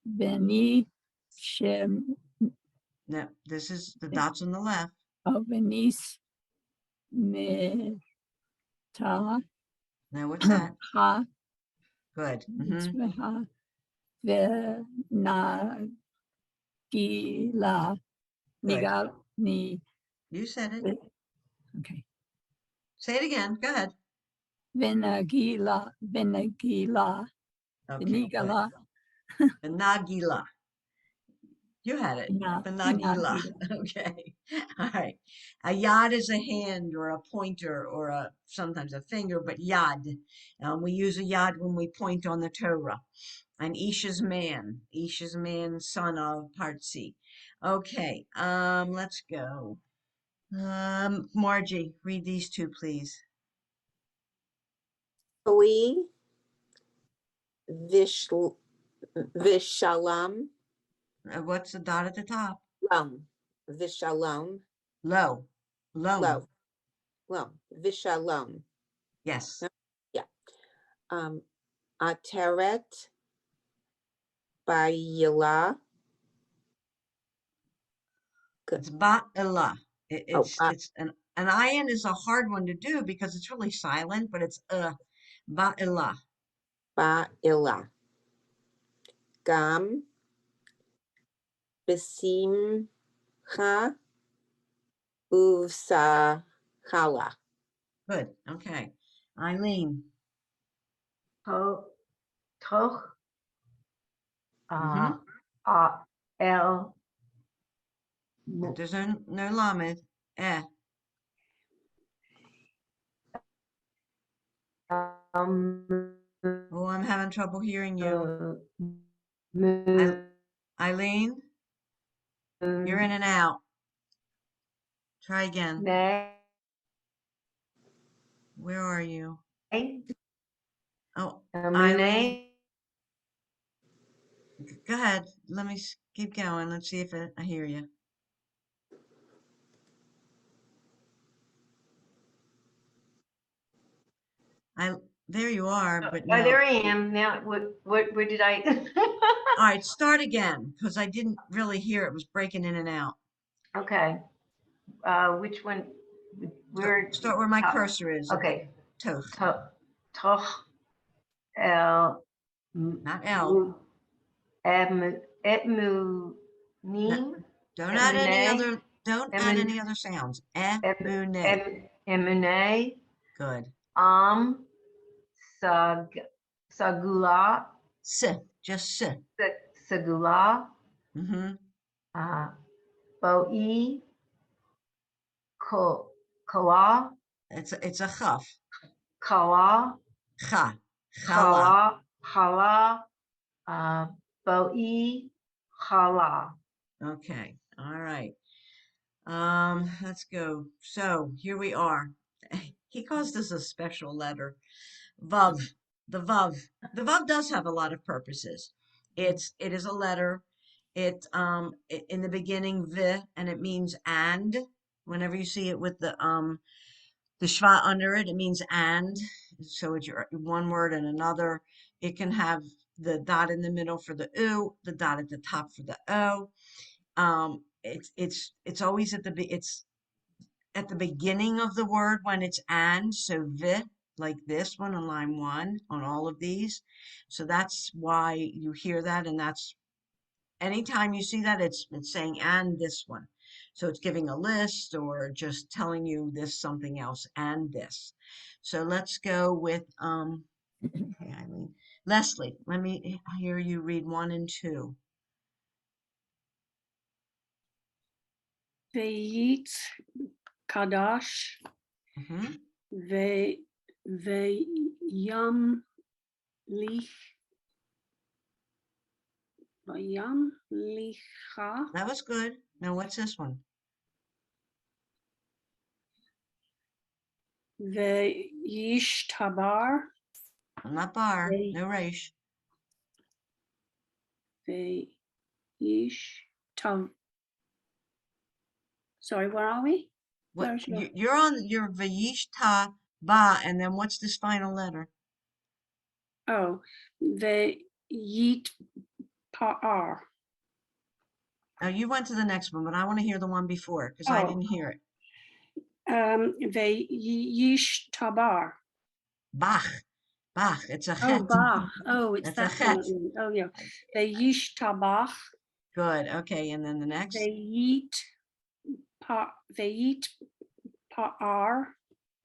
S3: Beni, Shem,
S1: No, this is the dots on the left.
S3: oh, Venice, Meta,
S1: Now what's that?
S3: Ha,
S1: Good.
S3: Mitzvah, Venagila,
S1: Good.
S3: Nigal, Ni,
S1: You said it.
S3: okay.
S1: Say it again. Go ahead.
S3: Venagila,
S1: Okay. Good.
S3: Venigala,
S1: Benagila. You had it. Benagila.
S3: Inagila.
S1: Okay. All right. A yad is a hand or a pointer or sometimes a finger, but yad. We use a yad when we point on the Torah. And Isha's man. Isha's man, son of part C. Okay. Let's go. Margie, read these 2, please.
S4: Oi, Vishalom,
S1: What's the dot at the top?
S4: Lom, Vishalom,
S1: Low. Loam.
S4: Lom, Vishalom.
S1: Yes.
S4: Yeah. Ateret, Bayila. Good.
S1: It's ba'ila.
S4: Oh,
S1: It's an ayin is a hard one to do because it's really silent, but it's Ba'ila.
S4: Ba'ila. Gam. Besimcha. Uvsachala.
S1: Good. Okay. Eileen.
S2: Toch,
S1: Mhm.
S2: el,
S1: There's no lamed.
S2: um,
S1: Oh, I'm having trouble hearing you.
S2: moon,
S1: Eileen, you're in and out. Try again.
S2: May,
S1: Where are you? Oh, Eileen,
S2: Mune,
S1: go ahead. Let me keep going. Let's see if I hear you. There you are, but
S2: oh, there
S1: no.
S2: I am. Now, what did I?
S1: All right, start again because I didn't really hear it. It was breaking in and out.
S2: Okay, which one? Where?
S1: Start where my cursor is at the
S2: Okay,
S1: toe.
S2: toch, el,
S1: Not L.
S2: etmu,
S1: No,
S2: neem,
S1: don't add any
S2: emune,
S1: other. Don't add any other sounds. Mune.
S2: emune,
S1: Good.
S2: sag, sagula,
S1: S. Just S.
S2: sagula,
S1: Mm-hmm.
S2: boi, kala,
S1: It's a chaf.
S2: kala,
S1: Cha. Chala.
S2: kala, hala, boi, hala.
S1: Okay. All right. Let's go. So here we are. He calls this a special letter. Vav. The Vav. The Vav does have a lot of purposes. It is a letter. In the beginning v and it means and. Whenever you see it with the schwa under it, it means and. So it's your one word and another. It can have the dot in the middle for the u, the dot at the top for the o. It's always it's at the beginning of the word when it's and, so vi, like this one on line 1 on all of these. So that's why you hear that, and that's anytime you see that it's saying and this one. So it's giving a list or just telling you this something else and this. So let's go with okay, Eileen. Leslie, let me hear you read 1 and 2.
S5: Veit Kaddish.
S1: Mm-hmm.
S5: Veyam lich. Vayam licha.
S1: That was good. Now what's this one?
S5: Veyishtabar.
S1: I'm not bar,
S5: Ve-
S1: no resh.
S5: Veyishtav. Sorry, where are we?
S1: What
S5: Where's your?
S1: you're on your vayish ta ba, and then what's this final letter?
S5: Oh, Veyit par.
S1: Now you went to the next one, but I want to hear the one before because I
S5: Oh,
S1: didn't hear it.
S5: Veyishtabar.
S1: Bach, Bach. It's a
S5: Oh,
S1: chet.
S5: Bach. Oh, it's
S1: It's a
S5: that one.
S1: chet.
S5: Oh, yeah. Veyishtabach.
S1: Good. Okay, and then the next.
S5: Veyit par.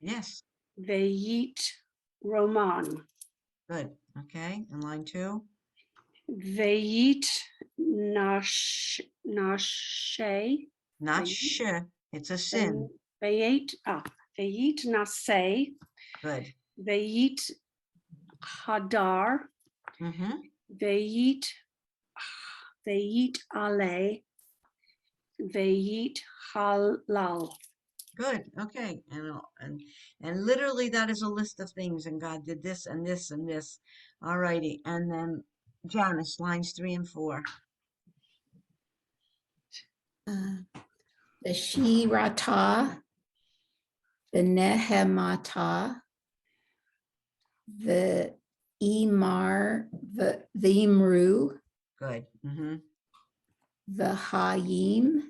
S1: Yes.
S5: Veyit Roman.
S1: Good. Okay, and line 2.
S5: Veyit nashe.
S1: Not
S5: Veyit
S1: sh. It's a sin.
S5: Veyit nase.
S1: Good.
S5: Veyit hadar.
S1: Mm-hmm.
S5: Veyit ale. Veyit halal.
S1: Good. Okay. And literally that is a list of things, and God did this and this and this. All righty. And then Janice, lines 3 and 4.
S6: The Shirata, the Nehemata, the the Imru,
S1: Good. Mm-hmm.
S6: the Hayim,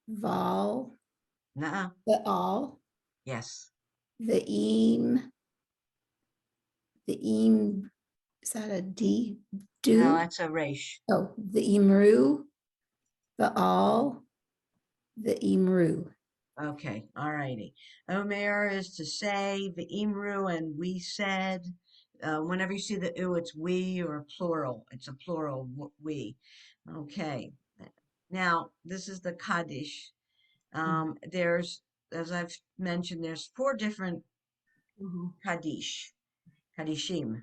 S6: Val,
S1: Nuh-uh.
S6: the Al,
S1: Yes.
S6: the Im, the im, is that a D?
S1: No,
S6: Do?
S1: that's a resh.
S6: Oh, the imru, the all, the imru.
S1: Okay, all righty. Omer is to say, the imru, and we said. Whenever you see the u, it's we or plural. It's a plural we. Okay. Now, this is the Kaddish. There's, as I've mentioned, there's 4 different
S7: Mhm.
S1: Kaddish, Kaddishim.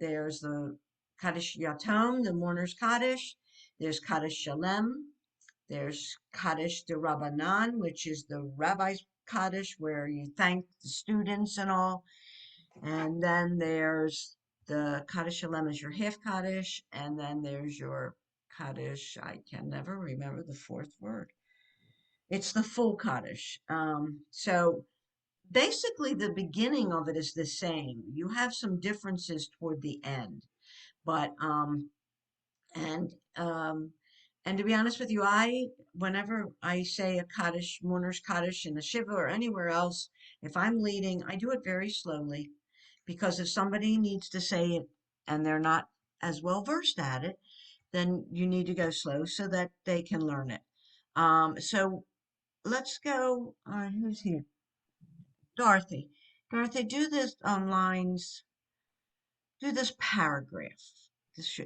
S1: There's the Kaddish Yatom, the mourner's Kaddish. There's Kaddish Shalem. There's Kaddish de Rabbanan, which is the rabbi's Kaddish, where you thank the students and all. And then there's the Kaddish Shalem is your half Kaddish. And then there's your Kaddish, I can never remember the 4th word. It's the full Kaddish. So basically, the beginning of it is the same. You have some differences toward the end, but and um, and to be honest with you, whenever I say a Kaddish, mourner's Kaddish in the Shiva or anywhere else, if I'm leading, I do it very slowly, because if somebody needs to say it and they're not as well versed at it, then you need to go slow so that they can learn it. So let's go. Who's here? Dorothy. Dorothy, do this lines. Do this paragraph.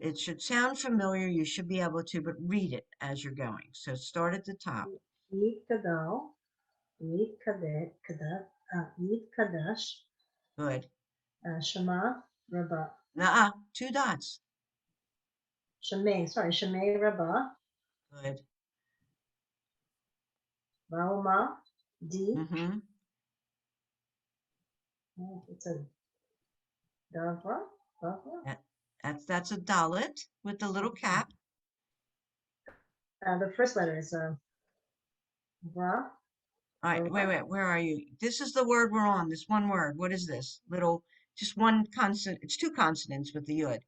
S1: It should sound familiar. You should be able to, but read it as you're going. So start at the top.
S7: Yitkadal, Yitkadash,
S1: Good.
S7: Shema Rabbah,
S1: Nuh-uh. 2 dots.
S7: Shemay Rabbah,
S1: Good.
S7: Bauma, D,
S1: Mm-hmm.
S7: it's a Davra,
S1: That's a dalet with the little cap.
S7: The first letter is Ra,
S1: All right. Wait,
S7: Ra,
S1: wait. Where are you? This is the word we're on. This one word. What is this? Just one consonant. It's 2 consonants with the yud.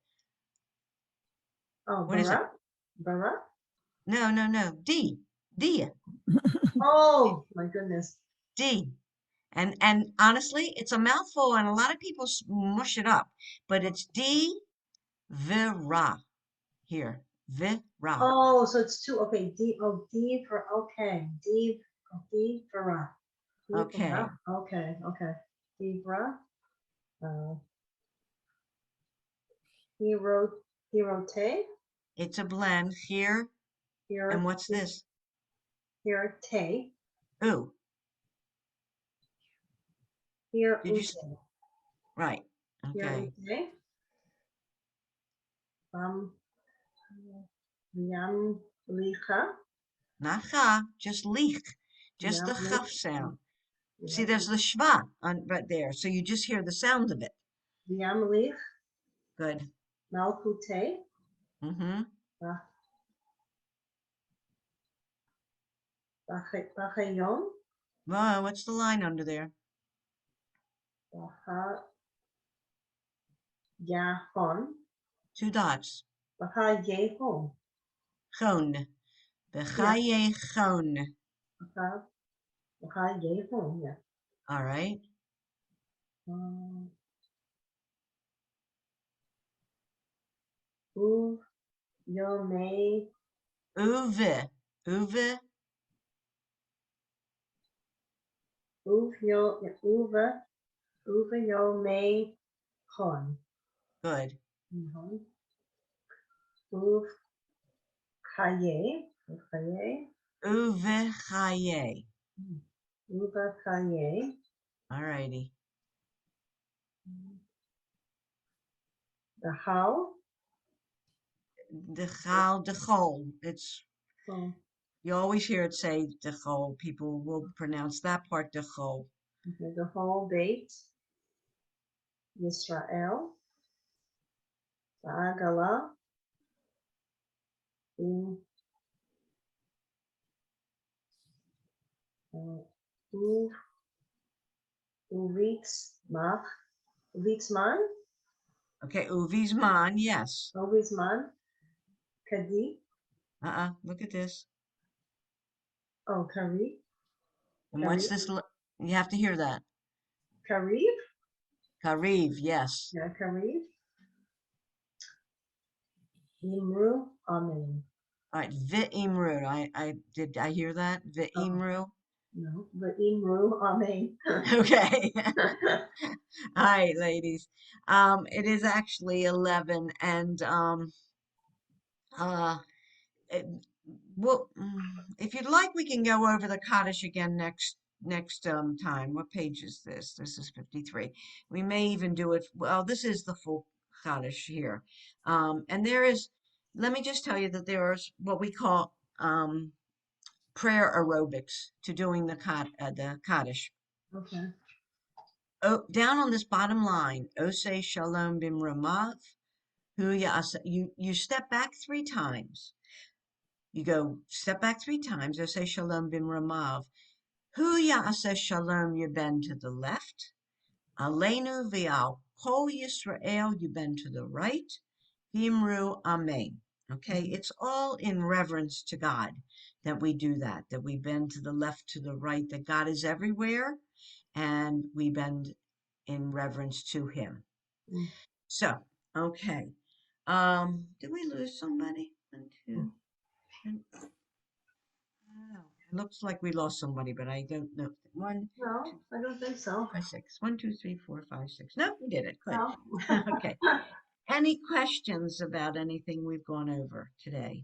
S7: oh,
S1: What is it?
S7: Bara.
S1: No, no, no. D. D.
S7: Oh my goodness.
S1: D. And honestly, it's a mouthful, and a lot of people mush it up. But it's D vira here. Vira.
S7: Oh, so it's 2. Okay, D for okay. D for Ra. D for Ra.
S1: Okay.
S7: Okay. D for Ra. Uh, hero te.
S1: It's a blend here. And
S7: Here,
S1: what's this?
S7: here te.
S1: Ooh.
S7: Here
S1: Did you?
S7: ute.
S1: Right.
S7: Here
S1: Okay.
S7: ute. Yam licha.
S1: Not cha, just lich. Just
S7: Yam
S1: the chaf
S7: lich.
S1: sound. See, there's the shva on right there. So you just hear the sound of it.
S7: Yam lich.
S1: Good.
S7: Malkute.
S1: Mm-hmm.
S7: Bachayom.
S1: Well, what's the line under there?
S7: Yahon.
S1: 2 dots.
S7: Bachayehon.
S1: Chon. Bechaye chon.
S7: Bachayehon, yeah.
S1: All right.
S7: Uv Yomei.
S1: Uve. Uve.
S7: Uva Yomei Hon.
S1: Good.
S7: Uv Kaye.
S1: Uve chaye.
S7: Uva Kaye.
S1: All righty.
S7: The how.
S1: The chal, the chol.
S7: Oh,
S1: You always hear it say the chol. People will pronounce that part the chol.
S7: okay. The whole bait. Yisrael. The Agala. In Uv Uvixman.
S1: Okay, uvisman, yes.
S7: Uvixman. Kadi.
S1: Look at this.
S7: Oh, Kari.
S1: And what's this? You have to hear that.
S7: Karib.
S1: Kariv, yes.
S7: Yeah, Kariv. Imru, Amen.
S1: All right, V'imru. I hear that? V'imru.
S7: No, but Imru, Amen.
S1: Okay. All right, ladies. It is actually 11, and uh, it, well, if you'd like, we can go over the Kaddish again next time. What page is this? This is 53. We may even do it. Well, this is the full Kaddish here, and there is. Let me just tell you that there is what we call prayer aerobics to doing the Kaddish.
S7: Okay.
S1: Oh, down on this bottom line, Oseh Shalom Bimramav, you step back 3 times. You go step back 3 times, Oseh Shalom Bimramav. Hu Ya'aseh Shalom, you bend to the left. Aleinu V'al Kol Yisrael, you bend to the right. V'imru Amen. Okay, it's all in reverence to God that we do that we bend to the left, to the right, that God is everywhere, and we bend in reverence to him.
S7: Mm.
S1: So, okay. Did we lose somebody? 1, 2, and oh, it looks like we lost somebody, but I don't know. 1,
S7: No,
S1: 2,
S7: I don't think so.
S1: 5, 6. 1, 2, 3, 4, 5, 6. No, we did it. Good.
S7: No.
S1: Okay. Any questions about anything we've gone over today?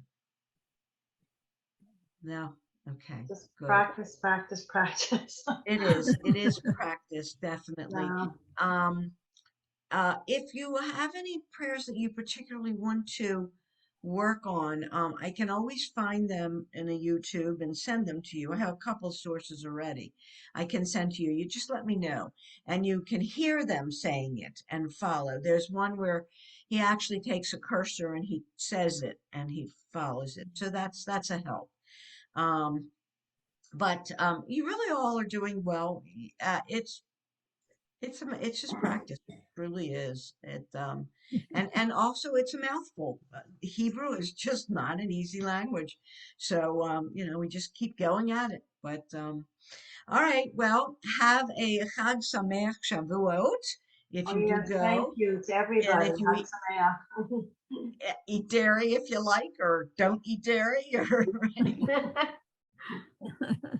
S1: No? Okay,
S7: Just
S1: good.
S7: practice, practice, practice.
S1: It is practice, definitely.
S7: Yeah.
S1: If you have any prayers that you particularly want to work on, I can always find them in a YouTube and send them to you. I have a couple sources already I can send to you. You just let me know, and you can hear them saying it and follow. There's one where he actually takes a cursor and he says it and he follows it. So that's a help. But you really all are doing well. It's just practice. It truly is. And also it's a mouthful. Hebrew is just not an easy language. So we just keep going at it. But all right, well, have a Chag Sameach Shavuot if
S7: Oh,
S1: you do
S7: yes, thank
S1: go.
S7: you to
S1: And
S7: everybody.
S1: if you eat dairy if you like, or don't eat dairy, or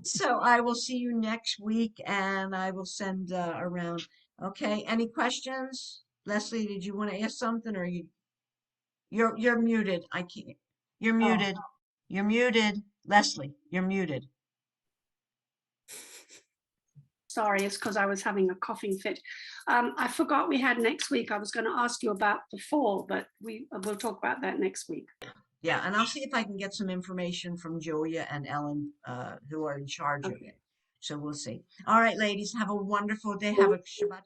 S1: so I will see you next week, and I will send around. Okay. Any questions? Leslie, did you want to ask something, or you're muted? I can't. You're
S7: Oh,
S1: muted. You're muted. Leslie, you're muted.
S5: Sorry, it's because I was having a coughing fit. I forgot we had next week. I was going to ask you about the fall, but we'll talk about that next week.
S1: Yeah, and I'll see if I can get some information from Julia and Ellen, who are in charge of
S5: Okay.
S1: it. So we'll see. All right, ladies, have a wonderful day. Have a Shabbat